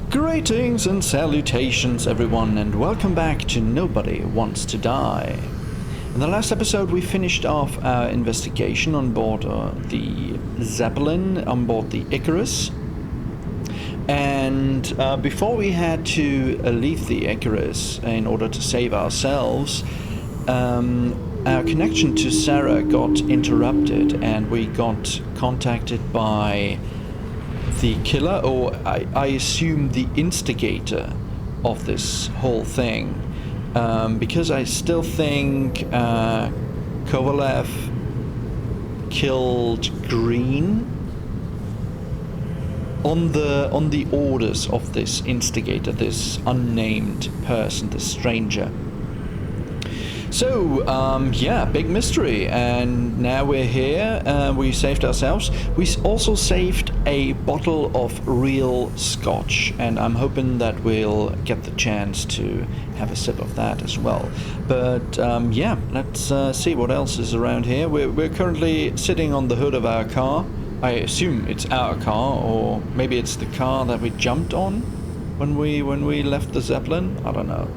Greetings and salutations everyone, and welcome back to Nobody Wants to Die. In the last episode we finished off our investigation on board the Zeppelin, on board the Icarus. And before we had to leave the Icarus in order to save ourselves, our connection to Sara got interrupted and we got contacted by the killer, or I assume the instigator of this whole thing, because I still think Kovalev killed Green on the orders of this instigator, this unnamed person, this stranger. So, yeah, big mystery, and now we're here. We saved ourselves. We also saved a bottle of real scotch, and I'm hoping that we'll get the chance to have a sip of that as well. But, yeah, let's see what else is around here. We're currently sitting on the hood of our car. I assume it's our car, or maybe it's the car that we jumped on when we left the Zeppelin. I don't know.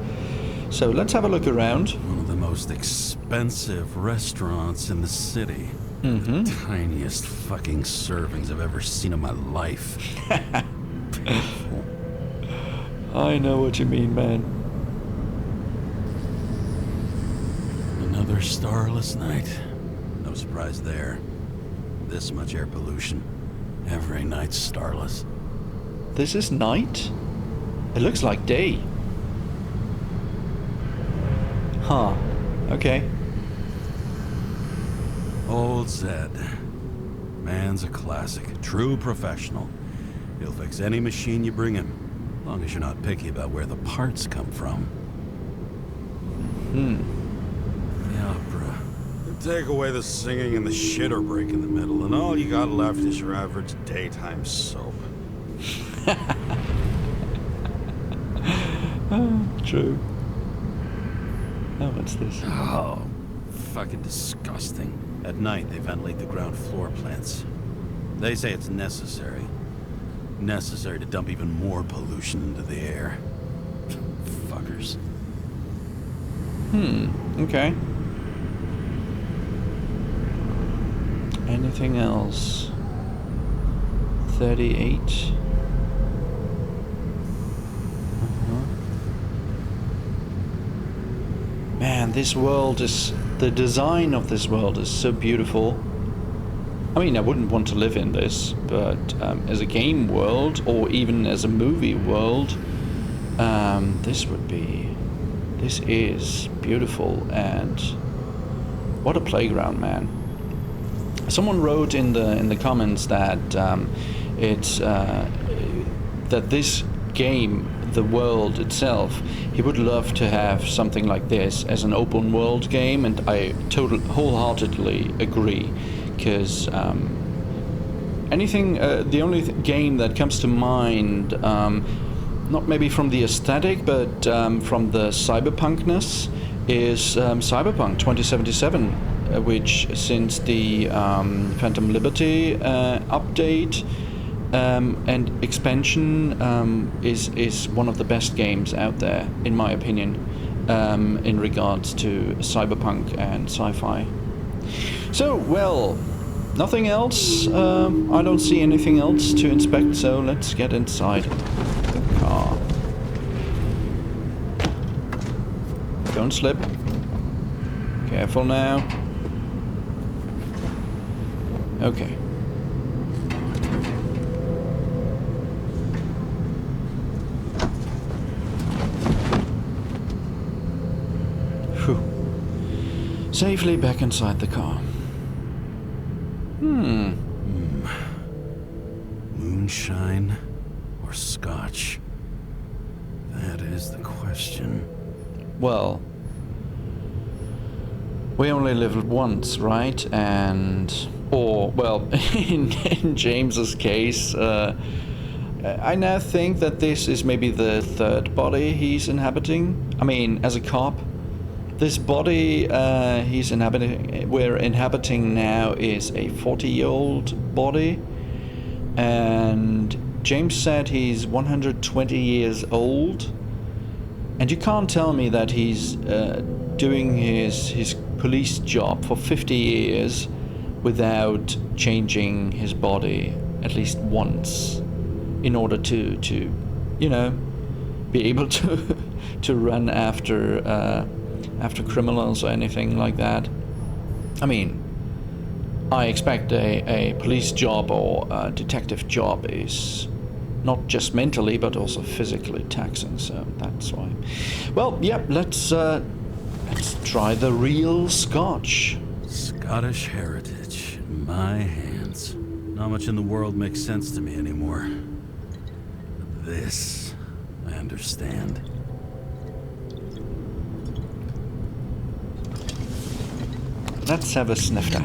So let's have a look around. One of the most expensive restaurants in the city. Mm-hmm. The tiniest fucking servings I've ever seen in my life. I know what you mean, man. Another starless night. No surprise there. This much air pollution. Every night's starless. This is night? It looks like day. Huh. Okay. Old Zed. Man's a classic. True professional. He'll fix any machine you bring him. As long as you're not picky about where the parts come from. The opera. Take away the singing and the shitter break in the middle, and all you got left is your average daytime soap. True. Oh, what's this? Oh, fucking disgusting. At night, they ventilate the ground floor plants. They say it's necessary. Necessary to dump even more pollution into the air. Fuckers. Okay. Anything else? 38. Man, this world is... the design of this world is so beautiful. I mean, I wouldn't want to live in this, but as a game world, or even as a movie world, this is beautiful, and what a playground, man. Someone wrote in the comments that it's that this game, the world itself, he would love to have something like this as an open world game, and I wholeheartedly agree, because anything, the only game that comes to mind, not maybe from the aesthetic, but from the cyberpunkness, is Cyberpunk 2077, which since the Phantom Liberty update and expansion is one of the best games out there, in my opinion, in regards to cyberpunk and sci-fi. So, well, nothing else. I don't see anything else to inspect, so let's get inside the car. Don't slip. Careful now. Okay. Safely back inside the car. Moonshine or scotch? That is the question. Well, we only live once, right? Or, well, in James's case, I now think that this is maybe the third body he's inhabiting. I mean, as a cop. This body we're inhabiting now is a 40-year-old body, and James said he's 120 years old, and you can't tell me that he's doing his police job for 50 years without changing his body at least once in order to you know, be able to run after criminals or anything like that. I mean, I expect a police job or a detective job is not just mentally but also physically taxing, so that's why. Well, yeah, let's try the real Scotch. Scottish heritage in my hands. Not much in the world makes sense to me anymore. But this, I understand. Let's have a snifter.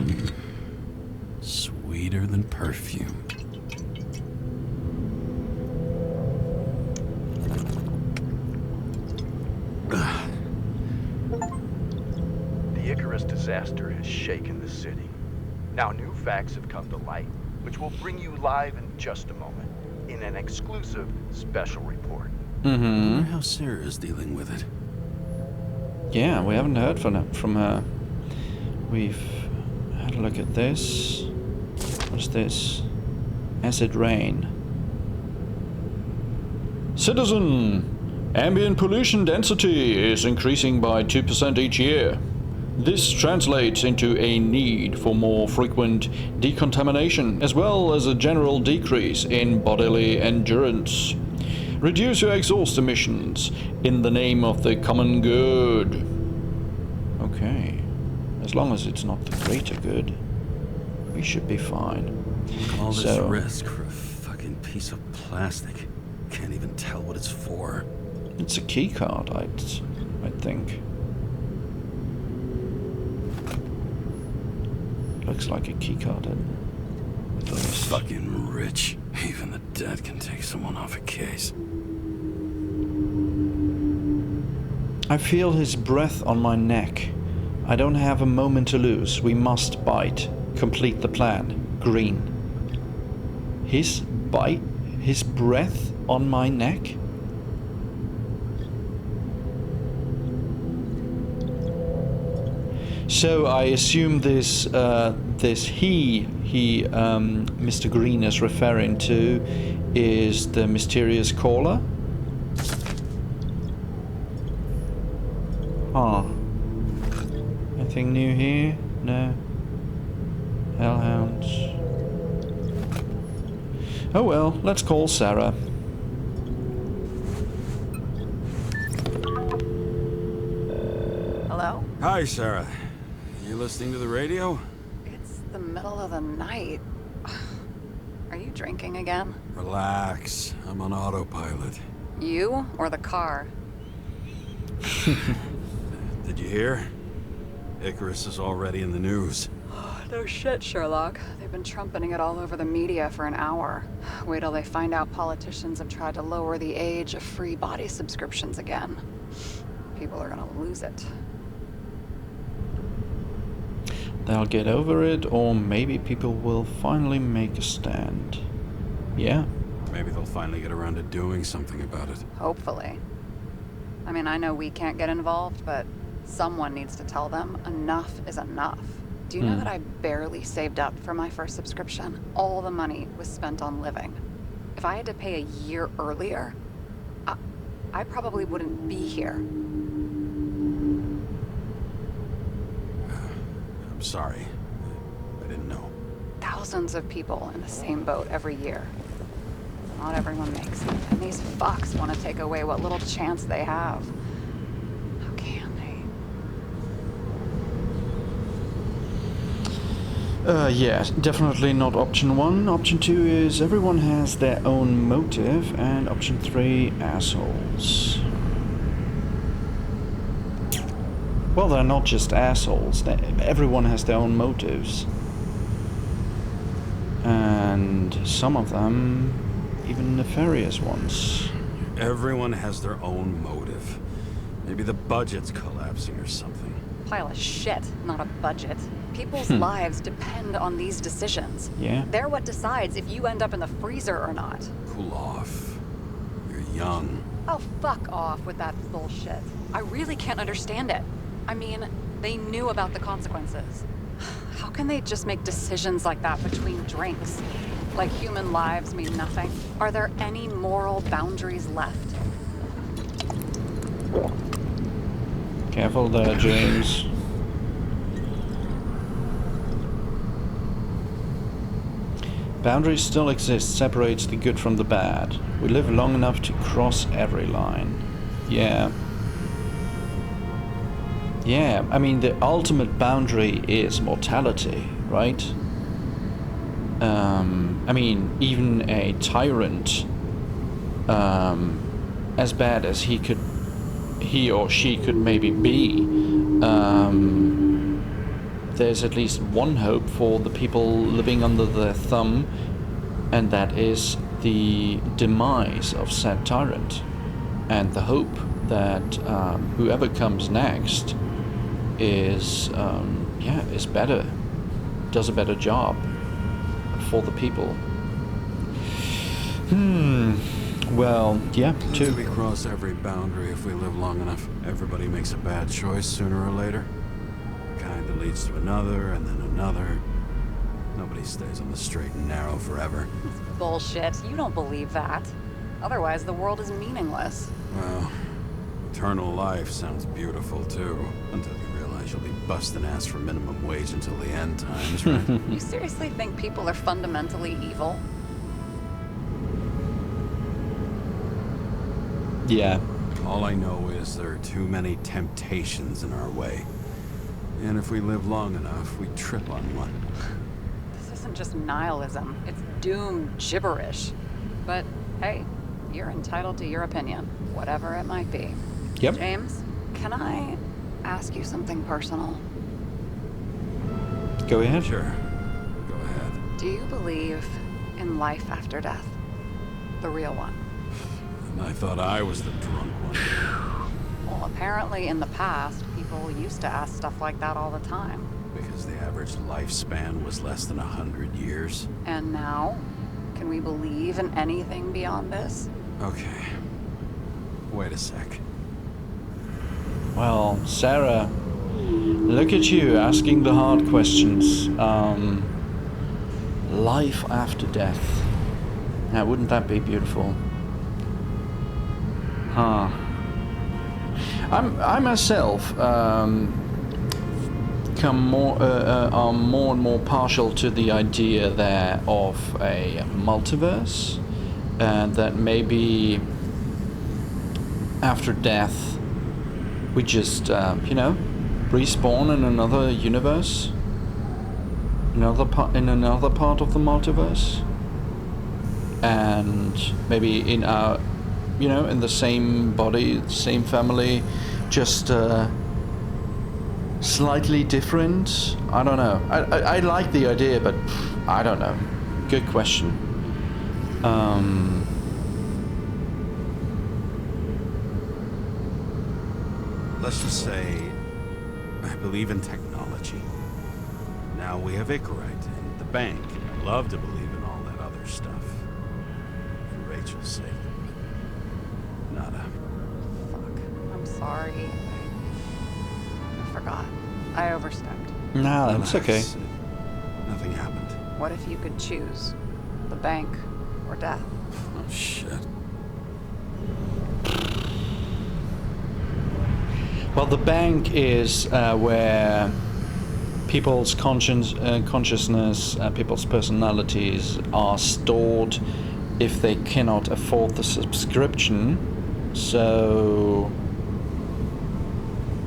Sweeter than perfume. The Icarus disaster has shaken the city. Now new facts have come to light, which we'll bring you live in just a moment, in an exclusive special report. I wonder how Sara is dealing with it. Yeah, we haven't heard from her. We've had a look at this. What's this? Acid rain. Citizen! Ambient pollution density is increasing by 2% each year. This translates into a need for more frequent decontamination, as well as a general decrease in bodily endurance. Reduce your exhaust emissions in the name of the common good. Okay. As long as it's not the greater good, we should be fine. All this risk for a fucking piece of plastic. Can't even tell what it's for. It's a key card, I'd think. Looks like a key card. Fucking rich. Even the dead can take someone off a case. I feel his breath on my neck. I don't have a moment to lose. We must bite. Complete the plan. Green. His breath on my neck? So I assume this Mr. Green is referring to is the mysterious caller? Huh. Anything new here? No. Hellhounds. Oh well, let's call Sara. Hello? Hi, Sara. You listening to the radio? It's the middle of the night. Are you drinking again? Relax. I'm on autopilot. You or the car? Did you hear? Icarus is already in the news. No shit, Sherlock. They've been trumpeting it all over the media for an hour. Wait till they find out politicians have tried to lower the age of free body subscriptions again. People are gonna lose it. They'll get over it, or maybe people will finally make a stand. Yeah. Maybe they'll finally get around to doing something about it. Hopefully. I mean, I know we can't get involved, but someone needs to tell them enough is enough. Do you know that I barely saved up for my first subscription? All the money was spent on living. If I had to pay a year earlier, I probably wouldn't be here. I'm sorry. I didn't know. Thousands of people in the same boat every year. Not everyone makes it, and these fucks want to take away what little chance they have. How can they? Yeah, definitely not option 1. Option 2 is everyone has their own motive, and option 3, assholes. Well, they're not just assholes. Everyone has their own motives. And some of them, even nefarious ones. Everyone has their own motive. Maybe the budget's collapsing or something. Pile of shit, not a budget. People's lives depend on these decisions. Yeah. They're what decides if you end up in the freezer or not. Cool off. You're young. Oh, fuck off with that bullshit. I really can't understand it. I mean, they knew about the consequences. How can they just make decisions like that between drinks? Like human lives mean nothing? Are there any moral boundaries left? Careful there, James. Boundaries still exist, separates the good from the bad. We live long enough to cross every line. Yeah. Yeah, I mean, the ultimate boundary is mortality, right? I mean, even a tyrant, as bad as he or she could maybe be, there's at least one hope for the people living under their thumb, and that is the demise of said tyrant. And the hope that whoever comes next is better, does a better job for the people. Well, yeah, too. We cross every boundary if we live long enough. Everybody makes a bad choice sooner or later. Kind of leads to another, and then another. Nobody stays on the straight and narrow forever. Bullshit. You don't believe that. Otherwise, the world is meaningless. Well, eternal life sounds beautiful, too. Until you realize you'll be busting ass for minimum wage until the end times, right? You seriously think people are fundamentally evil? Yeah. All I know is there are too many temptations in our way. And if we live long enough, we trip on one. This isn't just nihilism. It's doom gibberish. But hey, you're entitled to your opinion, whatever it might be. Yep. James, can I ask you something personal? Go ahead. Sure. Go ahead. Do you believe in life after death? The real one? And I thought I was the drunk one. Well, apparently in the past, people used to ask stuff like that all the time. Because the average lifespan was less than 100 years. And now? Can we believe in anything beyond this? Okay. Wait a sec. Well, Sarah, look at you asking the hard questions. Life after death. Now, wouldn't that be beautiful? Huh. I myself am more and more partial to the idea there of a multiverse, and that maybe after death we just respawn in another universe, in another part of the multiverse, and maybe in our in the same body, same family, just slightly different. I don't know. I like the idea, but I don't know. Good question. Let's just say I believe in technology. Now we have Icarite and the bank. I love to believe in all that other stuff. For Rachel's sake. Nada. Fuck. I'm sorry. I forgot. I overstepped. No, that's okay. Nothing happened. What if you could choose? The bank or death? Oh, shit. Well, the bank is where people's consciousness, people's personalities are stored if they cannot afford the subscription. So,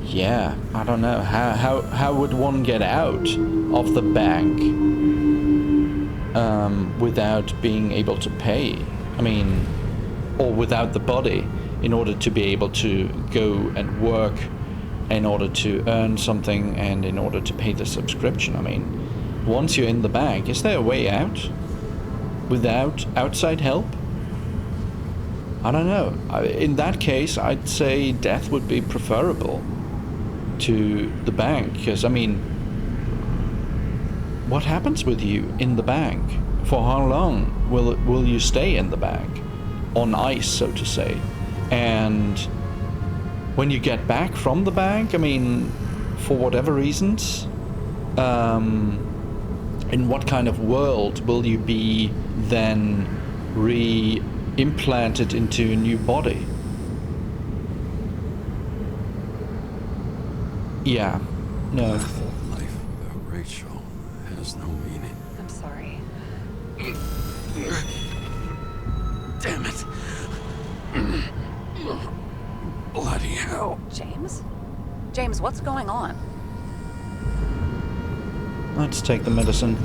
yeah, I don't know. How would one get out of the bank without being able to pay? I mean, or without the body, in order to be able to go and work, in order to earn something, and in order to pay the subscription. I mean, once you're in the bank, is there a way out without outside help? I don't know. In that case, I'd say death would be preferable to the bank, because, I mean, what happens with you in the bank? For how long will you stay in the bag? On ice, so to say. And when you get back from the bag, I mean, for whatever reasons, in what kind of world will you be then re-implanted into a new body? Yeah, no. Life without Rachel has no meaning. I'm sorry. Damn it. Bloody hell. James? James, what's going on? Let's take the medicine.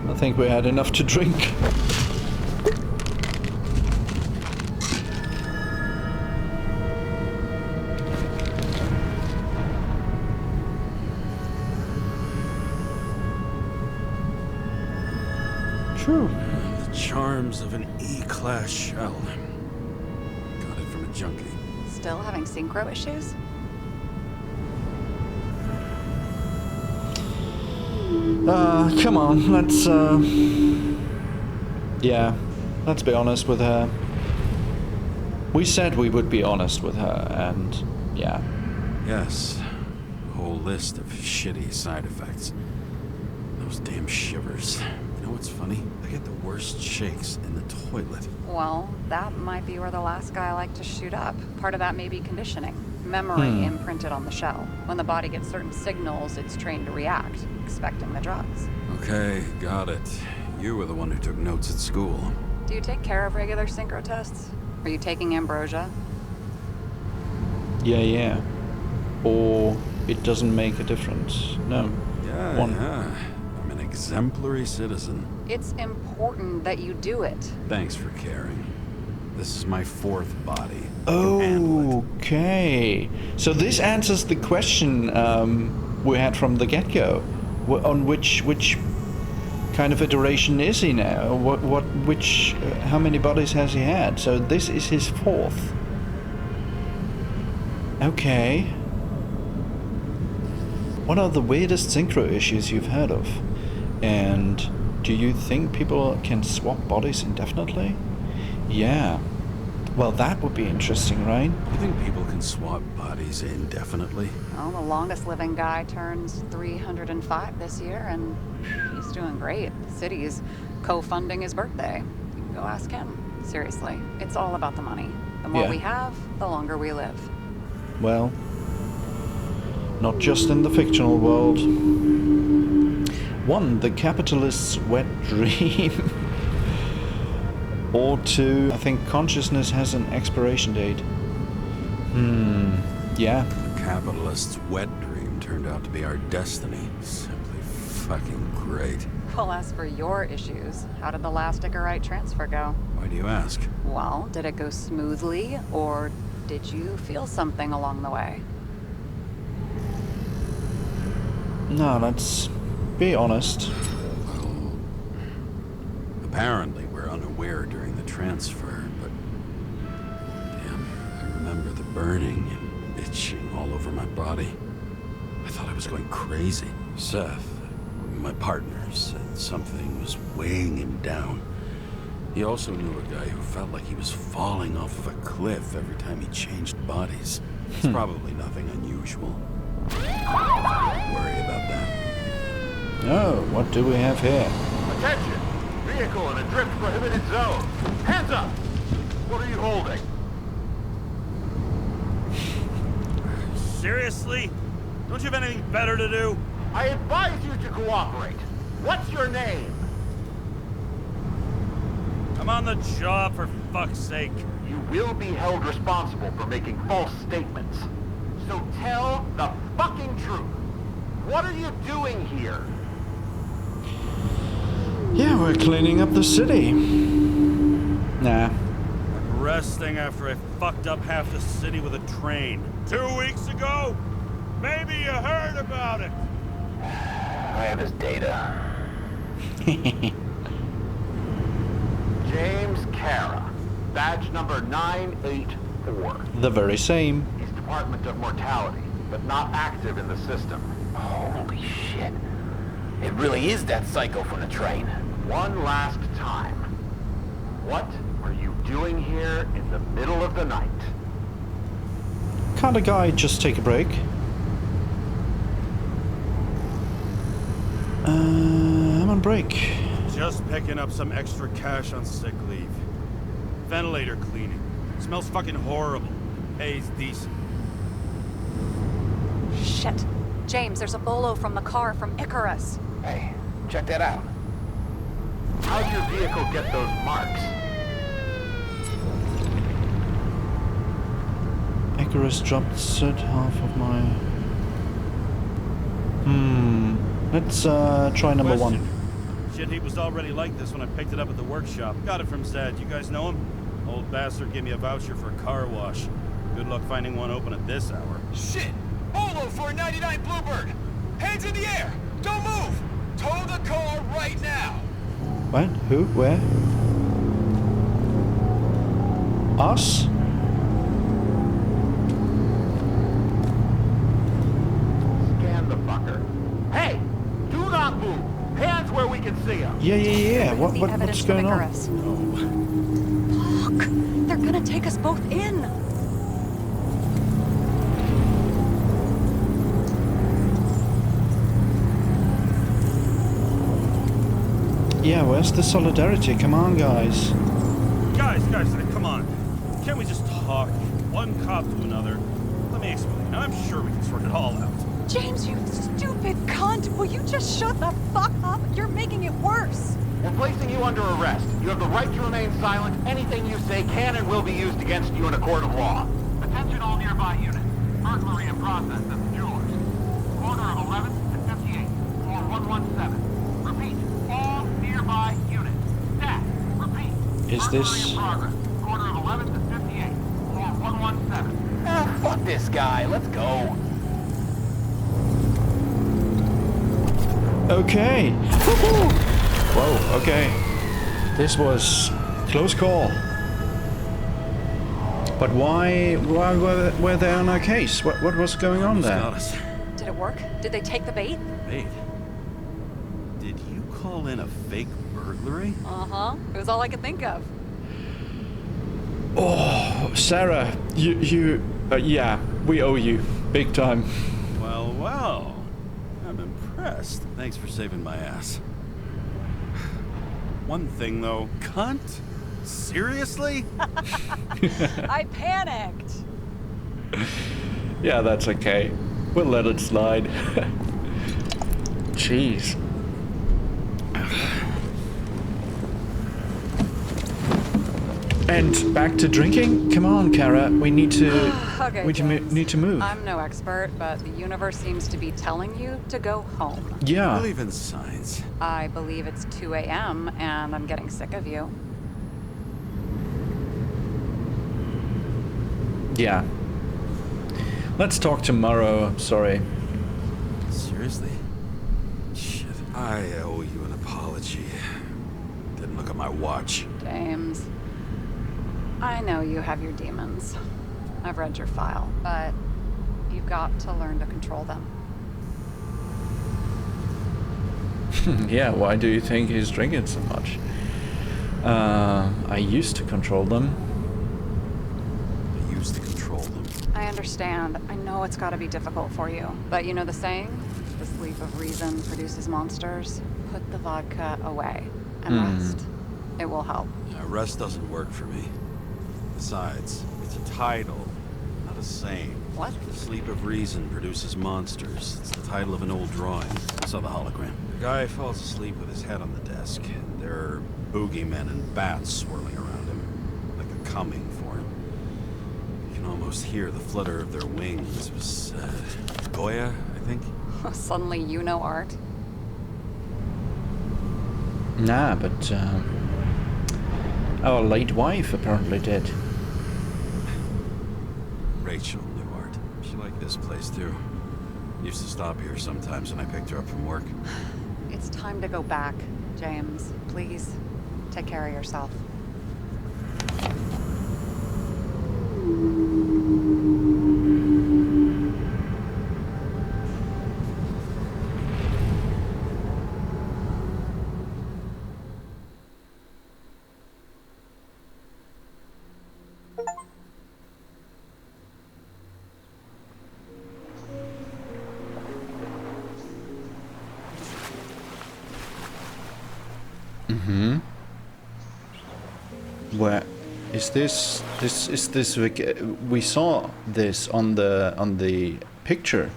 I think we had enough to drink. True. The charms of an E-class shell. Got it from a junkie. Still having synchro issues? Come on, let's be honest with her. We said we would be honest with her, and yeah. Yes. A whole list of shitty side effects. Those damn shivers. You know what's funny? I get the worst shakes in the toilet. Well, that might be where the last guy liked to shoot up. Part of that may be conditioning. Memory imprinted on the shell. When the body gets certain signals, it's trained to react, expecting the drugs. Okay, got it. You were the one who took notes at school. Do you take care of regular synchro tests? Are you taking ambrosia? Yeah. Or it doesn't make a difference. No. Yeah. I'm an exemplary citizen. It's important that you do it. Thanks for caring. This is my fourth body. I can handle it. Okay. So this answers the question we had from the get-go. On which kind of iteration is he now? How many bodies has he had? So this is his fourth. Okay. What are the weirdest synchro issues you've heard of? And do you think people can swap bodies indefinitely? Yeah. Well, that would be interesting, right? You think people can swap bodies indefinitely? Well, the longest living guy turns 305 this year, and he's doing great. The city's co-funding his birthday. You can go ask him. Seriously, it's all about the money. The more we have, the longer we live. Well, not just in the fictional world. One, the capitalist's wet dream. Or two, I think consciousness has an expiration date. Yeah. The capitalist's wet dream turned out to be our destiny. Simply fucking great. Well, as for your issues, how did the last Icarite transfer go? Why do you ask? Well, did it go smoothly, or did you feel something along the way? No, let's be honest. Well, apparently we're unaware during the transfer, but damn, I remember the burning and itching all over my body. I thought I was going crazy. Seth, my partner, said something was weighing him down. He also knew a guy who felt like he was falling off of a cliff every time he changed bodies. It's probably nothing unusual. Don't worry about that. Oh, what do we have here? Attention! Vehicle in a drift prohibited zone. Hands up! What are you holding? Seriously? Don't you have anything better to do? I advise you to cooperate. What's your name? I'm on the job, for fuck's sake. You will be held responsible for making false statements. So tell the fucking truth. What are you doing here? Yeah, we're cleaning up the city. Nah. I'm resting after I fucked up half the city with a train. 2 weeks ago? Maybe you heard about it. I have his data. James Sara, badge number 984. The very same. He's Department of Mortality, but not active in the system. Holy shit. It really is that psycho from the train. One last time. What are you doing here in the middle of the night? Can't a guy just take a break? I'm on break. Just picking up some extra cash on sick leave. Ventilator cleaning. Smells fucking horrible. Pays decent. Shit. James, there's a bolo from the car from Icarus. Hey, check that out. How'd your vehicle get those marks? Icarus dropped said half of my... Let's try number Question. one. Shit heap was already like this when I picked it up at the workshop. Got it from Zed. You guys know him? Old bastard gave me a voucher for a car wash. Good luck finding one open at this hour. Shit! Bolo for a 99 Bluebird! Hands in the air! Don't move! Tow the car right now! What? Who? Where? Us? Scan the fucker. Hey! Do not move! Hands where we can see them! Yeah. Where's the What's evidence going from on? Icarus? Look! They're gonna take us both in! Yeah, where's the solidarity? Come on, guys. Guys, come on. Can't we just talk? One cop to another. Let me explain. I'm sure we can sort it all out. James, you stupid cunt! Will you just shut the fuck up? You're making it worse! We're placing you under arrest. You have the right to remain silent. Anything you say can and will be used against you in a court of law. Attention all nearby units. Burglary in process at the jewelers. Corner of 11th and 58. Floor 117. Repeat. All nearby units. Staff. Repeat. Is this... In progress. Corner of 11th and 58. Floor 117. Ah, fuck this guy. Let's go. Okay. Woohoo! Whoa, okay. This was close call. But why were they on our case? What was going on there? Got us. Did it work? Did they take the bait? Wait. Did you call in a fake burglary? Uh-huh. It was all I could think of. Oh, Sarah, yeah, we owe you. Big time. Well. I'm impressed. Thanks for saving my ass. One thing, though. Cunt? Seriously? I panicked! Yeah, that's okay. We'll let it slide. Jeez. And back to drinking? Come on, Kara. We need to... Okay, we James. need to move. I'm no expert, but the universe seems to be telling you to go home. I Yeah. believe in signs. I believe it's 2 a.m. and I'm getting sick of you. Yeah. Let's talk tomorrow. I'm sorry. Seriously? Shit. I owe you an apology. Didn't look at my watch. James, I know you have your demons. I've read your file, but you've got to learn to control them. Yeah, why do you think he's drinking so much? I used to control them. I used to control them. I understand. I know it's got to be difficult for you. But you know the saying? The sleep of reason produces monsters. Put the vodka away and rest. It will help. Yeah, rest doesn't work for me. Besides, it's a title, not a saying. What? The sleep of reason produces monsters. It's the title of an old drawing. I saw the hologram. The guy falls asleep with his head on the desk. There are boogeymen and bats swirling around him, like a coming for him. You can almost hear the flutter of their wings. It was Goya, I think. Suddenly you know art. Nah, but our late wife apparently did. Rachel knew art. She liked this place too. Used to stop here sometimes when I picked her up from work. It's time to go back, James. Please, take care of yourself. Mm-hmm. Where is this? We saw this on the picture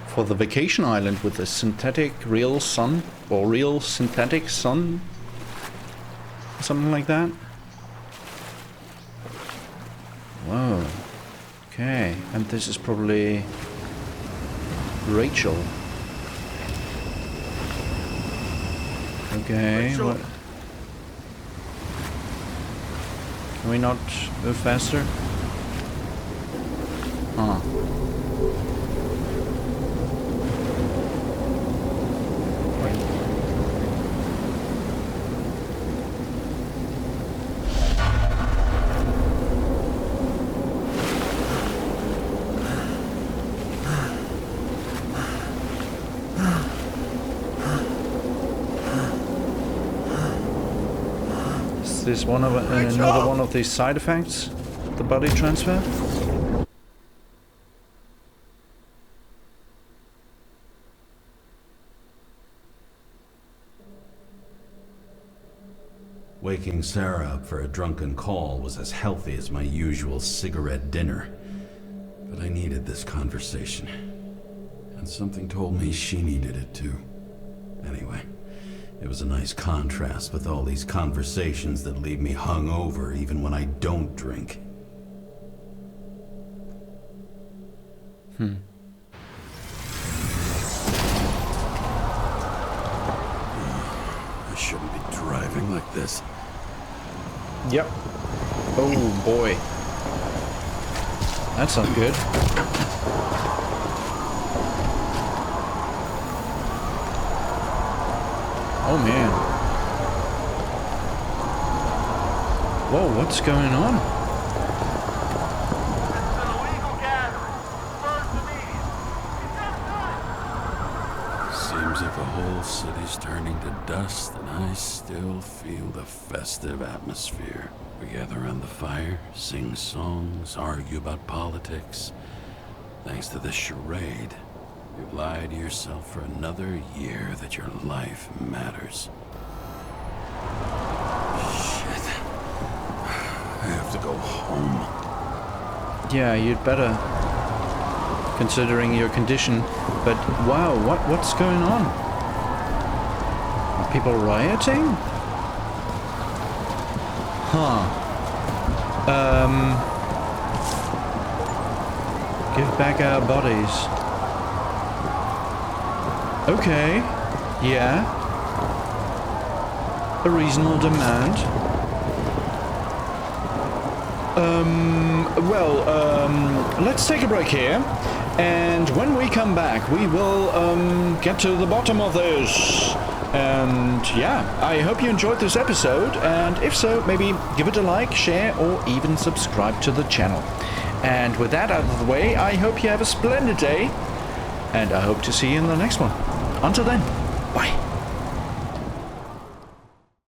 for the vacation island with the synthetic real sun or real synthetic sun, something like that. Whoa. Okay, and this is probably Rachel. Okay, Rachel. what? Can we not move faster? Huh. Is this another one of these side effects? The body transfer? Waking Sara up for a drunken call was as healthy as my usual cigarette dinner. But I needed this conversation. And something told me she needed it too. Anyway, it was a nice contrast with all these conversations that leave me hungover even when I don't drink. I shouldn't be driving like this. Yep. Oh boy. That's not good. Oh man. Whoa, what's going on? It's an illegal gathering. First immediate. Seems like the whole city's turning to dust, and I still feel the festive atmosphere. We gather around the fire, sing songs, argue about politics. Thanks to this charade, you've lied to yourself for another year that your life matters. Shit. I have to go home. Yeah, you'd better, considering your condition. But wow, what's going on? Are people rioting? Huh. Give back our bodies. Okay. Yeah. A reasonable demand. Let's take a break here. And when we come back, we will get to the bottom of this. And yeah, I hope you enjoyed this episode. And if so, maybe give it a like, share, or even subscribe to the channel. And with that out of the way, I hope you have a splendid day. And I hope to see you in the next one. Until then, bye.